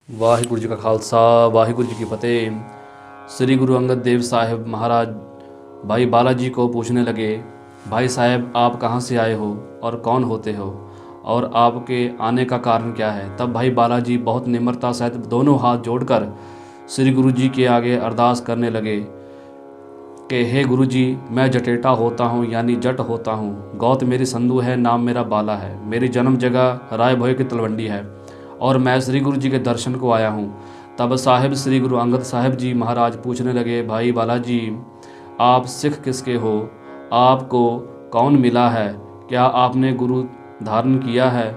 ਵਾਹਿਗੁਰੂ ਜੀ ਕਾ ਖਾਲਸਾ वाहिगुरु जी की फतेह। श्री गुरु अंगद देव साहिब महाराज भाई बालाजी को पूछने लगे, भाई साहब आप कहाँ से आए हो और कौन होते हो और आपके आने का कारण क्या है। तब भाई बालाजी बहुत निम्रता सहित दोनों हाथ जोड़कर श्री गुरु जी के आगे अरदास करने लगे कि हे गुरु जी, मैं जटेटा होता हूँ यानी जट होता हूँ। गौत मेरी संधू है, नाम मेरा बाला है। मेरी जन्म जगह राय भोय की तलवंडी है और मैं श्री गुरु जी के दर्शन को आया हूँ। तब साहिब श्री गुरु अंगद साहिब जी महाराज पूछने लगे, भाई बालाजी आप सिख किसके हो, आपको कौन मिला है, क्या आपने गुरु धारण किया है।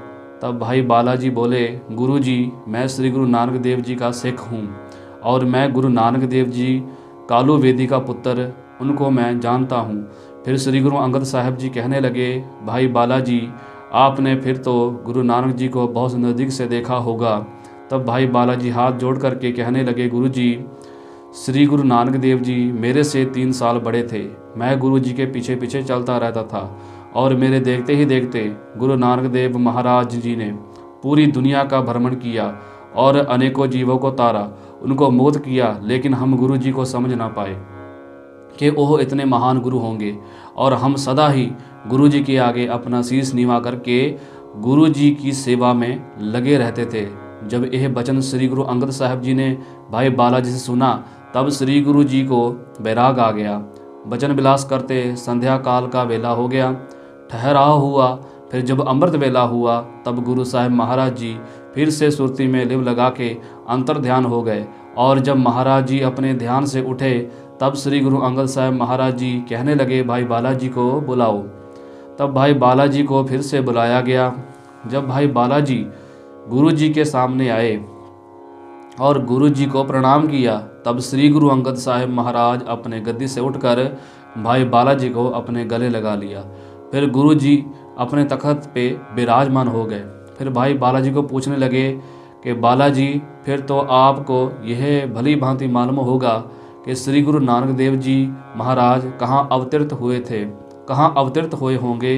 तब भाई बालाजी बोले, गुरु जी मैं श्री गुरु नानक देव जी का सिख हूँ और मैं गुरु नानक देव जी कालू वेदी का पुत्र, उनको मैं जानता हूँ। फिर श्री गुरु अंगद साहिब जी कहने लगे, भाई बालाजी आपने फिर तो गुरु नानक जी को बहुत नज़दीक से देखा होगा। तब भाई बालाजी हाथ जोड़ करके कहने लगे, गुरु जी श्री गुरु नानक देव जी मेरे से 3 साल बड़े थे। मैं गुरु जी के पीछे पीछे चलता रहता था और मेरे देखते ही देखते गुरु नानक देव महाराज जी ने पूरी दुनिया का भ्रमण किया और अनेकों जीवों को तारा, उनको मोद किया, लेकिन हम गुरु जी को समझ ना पाए कि वह इतने महान गुरु होंगे। और हम सदा ही गुरु जी के आगे अपना शीश नीवा करके गुरु जी की सेवा में लगे रहते थे। जब यह वचन श्री गुरु अंगद साहिब जी ने भाई बालाजी से सुना, तब श्री गुरु जी को बैराग आ गया। वचन विलास करते संध्या काल का वेला हो गया, ठहराव हुआ। फिर जब अमृत वेला हुआ, तब गुरु साहिब महाराज जी फिर से सुरती में लिव लगा के अंतर ध्यान हो गए। और जब महाराज जी अपने ध्यान से उठे, तब श्री गुरु अंगद साहिब महाराज जी कहने लगे, भाई बालाजी को बुलाओ। तब भाई बालाजी को फिर से बुलाया गया। जब भाई बालाजी गुरु जी के सामने आए और गुरु जी को प्रणाम किया, तब श्री गुरु अंगद साहिब महाराज अपने गद्दी से उठकर भाई बालाजी को अपने गले लगा लिया। फिर गुरु जी अपने तख्त पे विराजमान हो गए। फिर भाई बालाजी को पूछने लगे कि बालाजी फिर तो आपको यह भली भांति मालूम होगा कि श्री गुरु नानक देव जी महाराज कहाँ अवतरित हुए थे, कहाँ अवतरित हुए होंगे।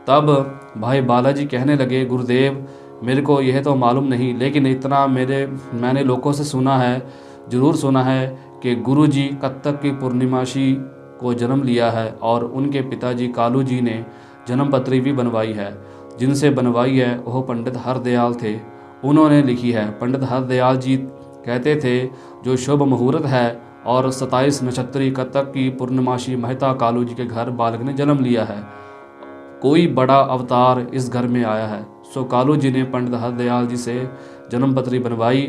तब भाई बालाजी कहने लगे, गुरुदेव मेरे को यह तो मालूम नहीं, लेकिन इतना मैंने लोगों से सुना है, ज़रूर सुना है कि गुरु जी कत्तक की पूर्णिमाशी को जन्म लिया है और उनके पिताजी कालू जी ने जन्म पत्री भी बनवाई है। जिनसे बनवाई है वह पंडित हरदयाल थे, उन्होंने लिखी है। पंडित हरदयाल जी कहते थे, जो शुभ मुहूर्त है और 27 नक्षत्री कत्तक की पूर्णमासी महता कालू जी के घर बालक ने जन्म लिया है। कोई बड़ा अवतार इस घर में आया है। सो कालू जी ने पंडित हरदयाल जी से जन्म पत्री बनवाई